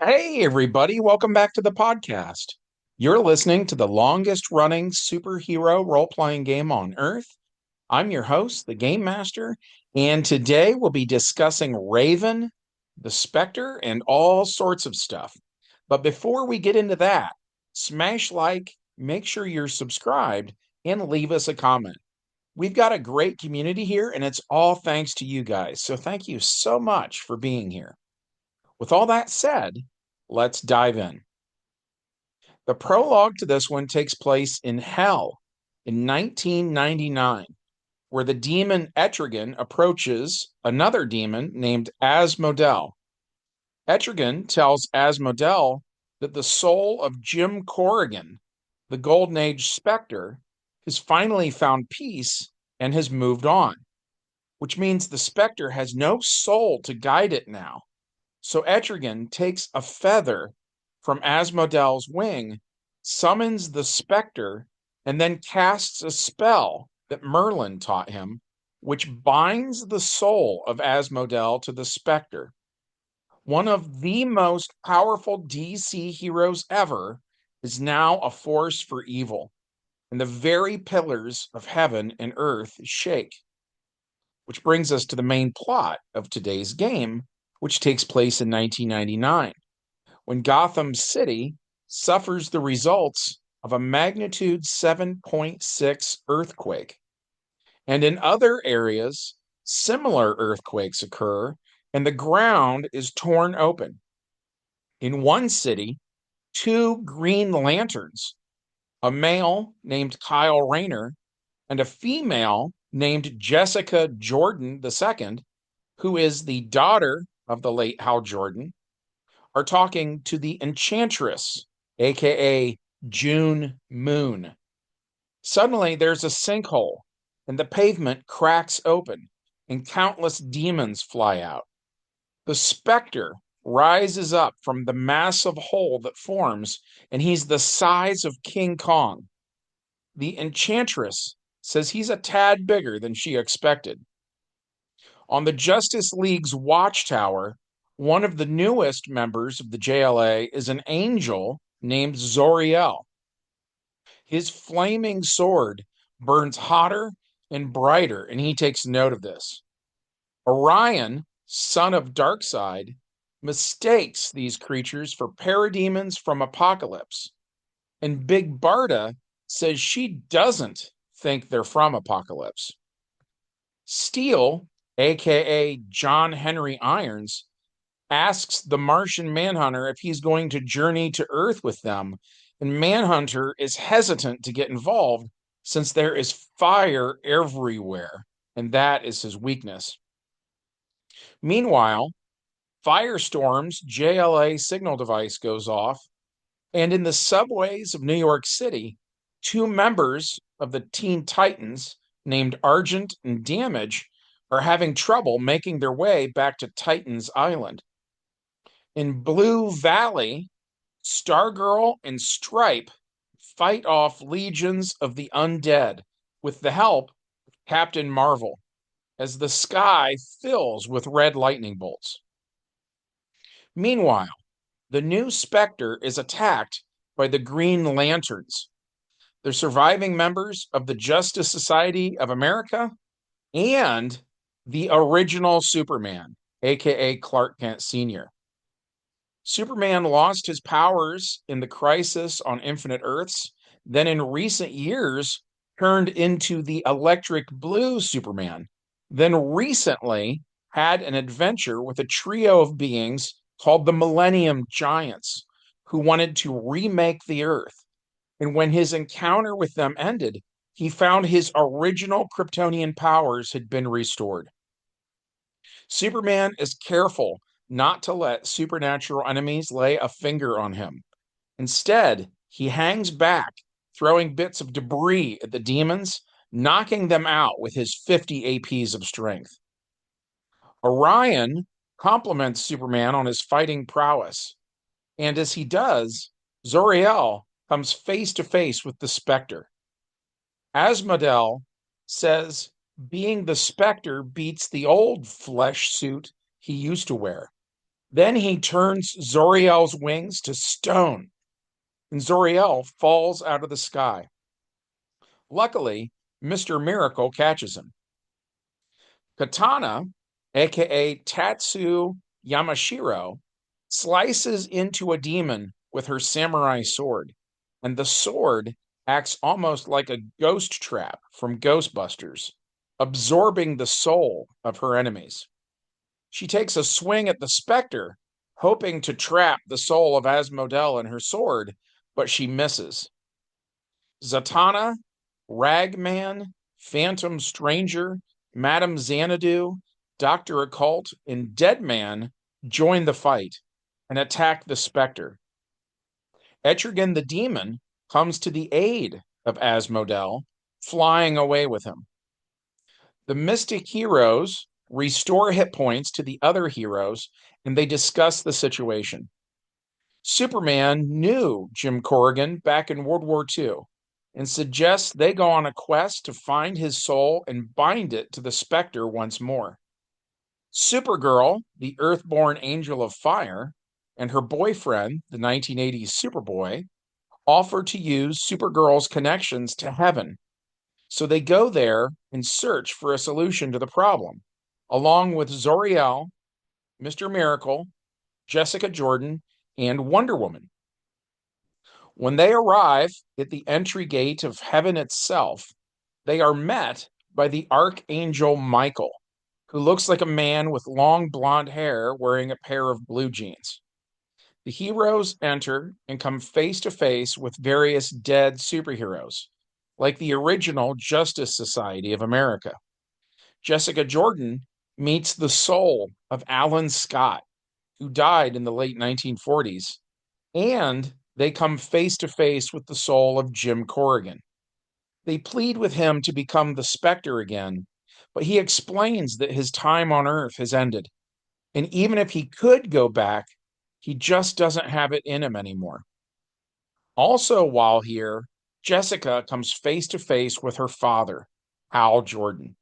Hey, everybody, welcome back to the podcast. You're listening to the longest running superhero role playing game on Earth. I'm your host, the Game Master, and today we'll be discussing Raven, the Specter, and all sorts of stuff. But before we get into that, smash like, make sure you're subscribed, and leave us a comment. We've got a great community here, and it's all thanks to you guys. So thank you so much for being here. With all that said, let's dive in. The prologue to this one takes place in Hell in 1999, where the demon Etrigan approaches another demon named Asmodel. Etrigan tells Asmodel that the soul of Jim Corrigan, the Golden Age Specter, has finally found peace and has moved on, which means the Specter has no soul to guide it now. So Etrigan takes a feather from Asmodel's wing, summons the Specter, and then casts a spell that Merlin taught him, which binds the soul of Asmodel to the Specter. One of the most powerful DC heroes ever is now a force for evil, and the very pillars of heaven and earth shake. Which brings us to the main plot of today's game, which takes place in 1999, when Gotham City suffers the results of a magnitude 7.6 earthquake. And in other areas, similar earthquakes occur and the ground is torn open. In one city, two Green Lanterns, a male named Kyle Rayner and a female named Jessica Jordan II, who is the daughter of the late Hal Jordan, are talking to the Enchantress, aka June Moon. Suddenly, there's a sinkhole, and the pavement cracks open, and countless demons fly out. The Specter rises up from the massive hole that forms, and he's the size of King Kong. The Enchantress says he's a tad bigger than she expected. On the Justice League's watchtower, one of the newest members of the JLA is an angel named Zoriel. His flaming sword burns hotter and brighter, and he takes note of this. Orion, son of Darkseid, mistakes these creatures for parademons from Apocalypse, and Big Barda says she doesn't think they're from Apocalypse. Steel, aka John Henry Irons, asks the Martian Manhunter if he's going to journey to Earth with them, and Manhunter is hesitant to get involved since there is fire everywhere, and that is his weakness. Meanwhile, Firestorm's JLA signal device goes off, and in the subways of New York City, two members of the Teen Titans, named Argent and Damage, are having trouble making their way back to Titans Island. In Blue Valley, Stargirl and Stripe fight off legions of the undead with the help of Captain Marvel as the sky fills with red lightning bolts. Meanwhile, the new Spectre is attacked by the Green Lanterns. They're surviving members of the Justice Society of America and the original Superman, aka Clark Kent Sr. Superman lost his powers in the Crisis on Infinite Earths, then in recent years turned into the electric blue Superman, then recently had an adventure with a trio of beings called the Millennium Giants, who wanted to remake the Earth. And when his encounter with them ended, he found his original Kryptonian powers had been restored. Superman is careful not to let supernatural enemies lay a finger on him. Instead, he hangs back, throwing bits of debris at the demons, knocking them out with his 50 APs of strength. Orion compliments Superman on his fighting prowess, and as he does, Zoriel comes face to face with the Spectre. Asmodel says being the Spectre beats the old flesh suit he used to wear. Then he turns Zoriel's wings to stone, and Zoriel falls out of the sky. Luckily, Mr. Miracle catches him. Katana, aka Tatsu Yamashiro, slices into a demon with her samurai sword, and the sword acts almost like a ghost trap from Ghostbusters, absorbing the soul of her enemies. She takes a swing at the Specter, hoping to trap the soul of Asmodel in her sword, but she misses. Zatanna, Ragman, Phantom Stranger, Madame Xanadu, Dr. Occult, and Deadman join the fight and attack the Specter. Etrigan the Demon comes to the aid of Asmodel, flying away with him. The Mystic Heroes restore hit points to the other heroes, and they discuss the situation. Superman knew Jim Corrigan back in World War II and suggests they go on a quest to find his soul and bind it to the Specter once more. Supergirl, the Earthborn Angel of Fire, and her boyfriend, the 1980s Superboy, offer to use Supergirl's connections to heaven. So they go there and search for a solution to the problem, along with Zoriel, Mr. Miracle, Jessica Jordan, and Wonder Woman. When they arrive at the entry gate of heaven itself, they are met by the Archangel Michael, who looks like a man with long blonde hair wearing a pair of blue jeans. The heroes enter and come face to face with various dead superheroes, like the original Justice Society of America. Jessica Jordan meets the soul of Alan Scott, who died in the late 1940s, and they come face to face with the soul of Jim Corrigan. They plead with him to become the Specter again, but he explains that his time on Earth has ended. And even if he could go back, he just doesn't have it in him anymore. Also, while here, Jessica comes face to face with her father, Hal Jordan,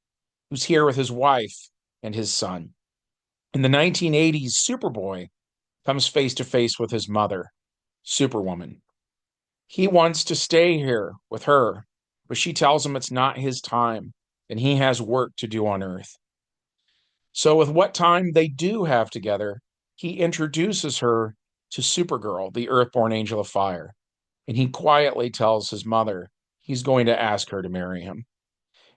who's here with his wife and his son. In the 1980s, Superboy comes face to face with his mother, Superwoman. He wants to stay here with her, but she tells him it's not his time and he has work to do on Earth. So, with what time they do have together, he introduces her to Supergirl, the Earthborn Angel of Fire, and he quietly tells his mother he's going to ask her to marry him.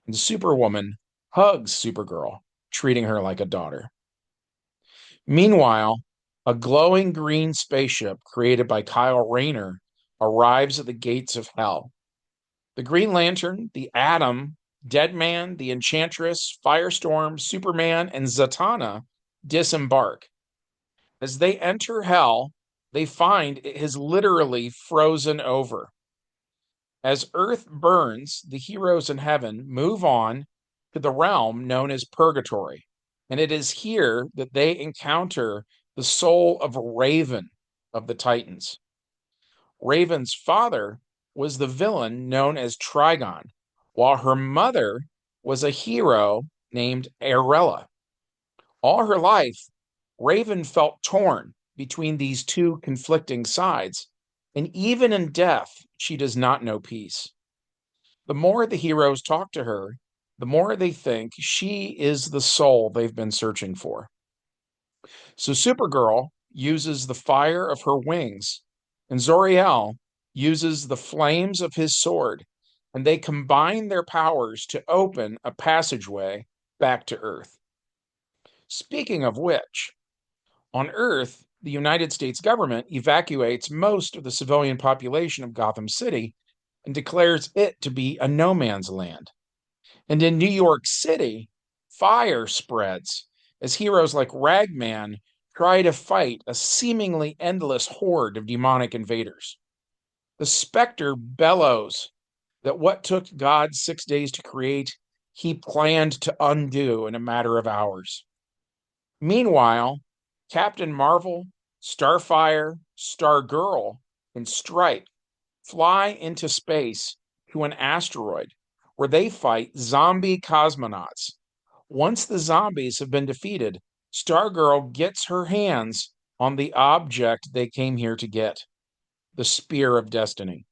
And Superwoman hugs Supergirl, treating her like a daughter. Meanwhile, a glowing green spaceship created by Kyle Rayner arrives at the gates of hell. The Green Lantern, the Atom, Deadman, the Enchantress, Firestorm, Superman, and Zatanna disembark. As they enter hell, they find it has literally frozen over. As Earth burns, the heroes in heaven move on to the realm known as Purgatory, and it is here that they encounter the soul of Raven of the Titans. Raven's father was the villain known as Trigon, while her mother was a hero named Arella. All her life, Raven felt torn between these two conflicting sides, and even in death, she does not know peace. The more the heroes talk to her, the more they think she is the soul they've been searching for. So Supergirl uses the fire of her wings, and Zoriel uses the flames of his sword, and they combine their powers to open a passageway back to Earth. Speaking of which, on Earth, the United States government evacuates most of the civilian population of Gotham City and declares it to be a no man's land. And in New York City, fire spreads as heroes like Ragman try to fight a seemingly endless horde of demonic invaders. The Specter bellows that what took God 6 days to create, he planned to undo in a matter of hours. Meanwhile, Captain Marvel, Starfire, Stargirl, and Stripe fly into space to an asteroid where they fight zombie cosmonauts. Once the zombies have been defeated, Stargirl gets her hands on the object they came here to get, the Spear of Destiny.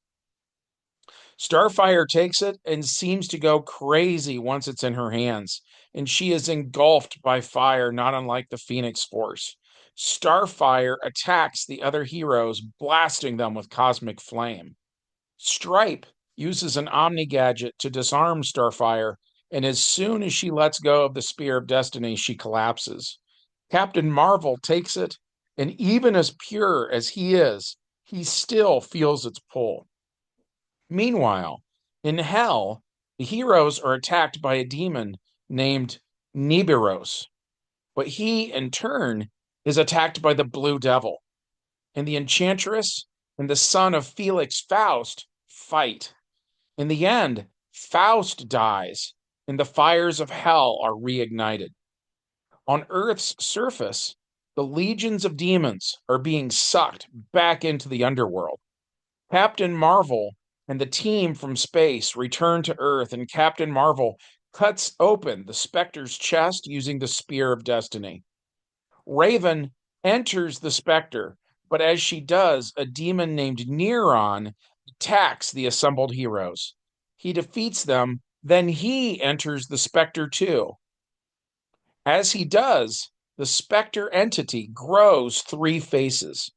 Starfire takes it and seems to go crazy once it's in her hands, and she is engulfed by fire, not unlike the Phoenix Force. Starfire attacks the other heroes, blasting them with cosmic flame. Stripe uses an Omni gadget to disarm Starfire, and as soon as she lets go of the Spear of Destiny, she collapses. Captain Marvel takes it, and even as pure as he is, he still feels its pull. Meanwhile, in Hell, the heroes are attacked by a demon named Nibiros, but he, in turn, is attacked by the Blue Devil, and the Enchantress and the son of Felix Faust fight. In the end, Faust dies, and the fires of hell are reignited. On Earth's surface, the legions of demons are being sucked back into the underworld. Captain Marvel and the team from space return to Earth, and Captain Marvel cuts open the Specter's chest using the Spear of Destiny. Raven enters the Specter, but as she does, a demon named Neuron attacks the assembled heroes. He defeats them, then he enters the Specter too. As he does, the Specter entity grows 3 faces.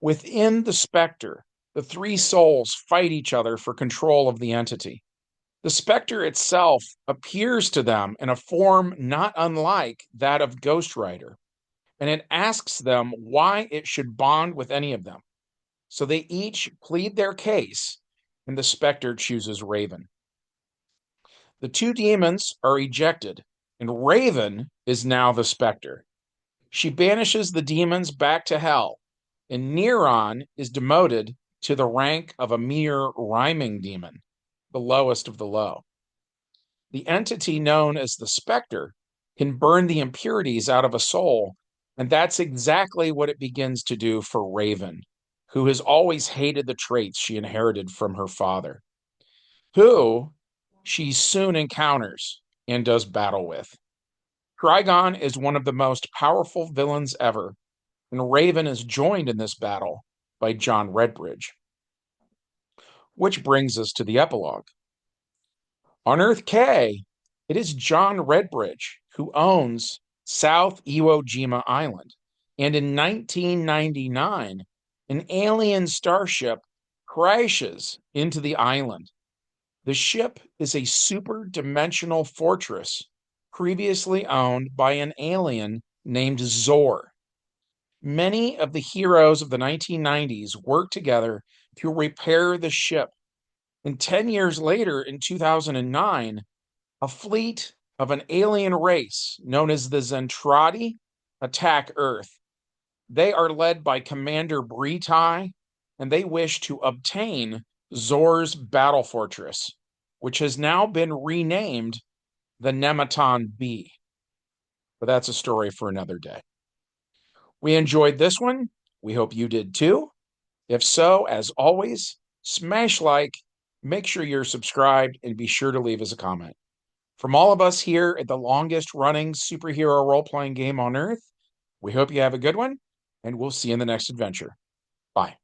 Within the Specter, the 3 souls fight each other for control of the entity. The Specter itself appears to them in a form not unlike that of Ghost Rider, and it asks them why it should bond with any of them. So they each plead their case, and the Specter chooses Raven. The 2 demons are ejected, and Raven is now the Specter. She banishes the demons back to hell, and Neuron is demoted to the rank of a mere rhyming demon, the lowest of the low. The entity known as the Specter can burn the impurities out of a soul, and that's exactly what it begins to do for Raven, who has always hated the traits she inherited from her father, who she soon encounters and does battle with. Trigon is one of the most powerful villains ever, and Raven is joined in this battle by John Redbridge. Which brings us to the epilogue. On Earth K, it is John Redbridge who owns South Iwo Jima Island, and in 1999, an alien starship crashes into the island. The ship is a super-dimensional fortress previously owned by an alien named Zor. Many of the heroes of the 1990s worked together to repair the ship. And 10 years later, in 2009, a fleet of an alien race known as the Zentradi attack Earth. They are led by Commander Bretai, and they wish to obtain Zor's battle fortress, which has now been renamed the Nematon B. But that's a story for another day. We enjoyed this one. We hope you did too. If so, as always, smash like, make sure you're subscribed, and be sure to leave us a comment. From all of us here at the longest running superhero role-playing game on Earth, we hope you have a good one, and we'll see you in the next adventure. Bye.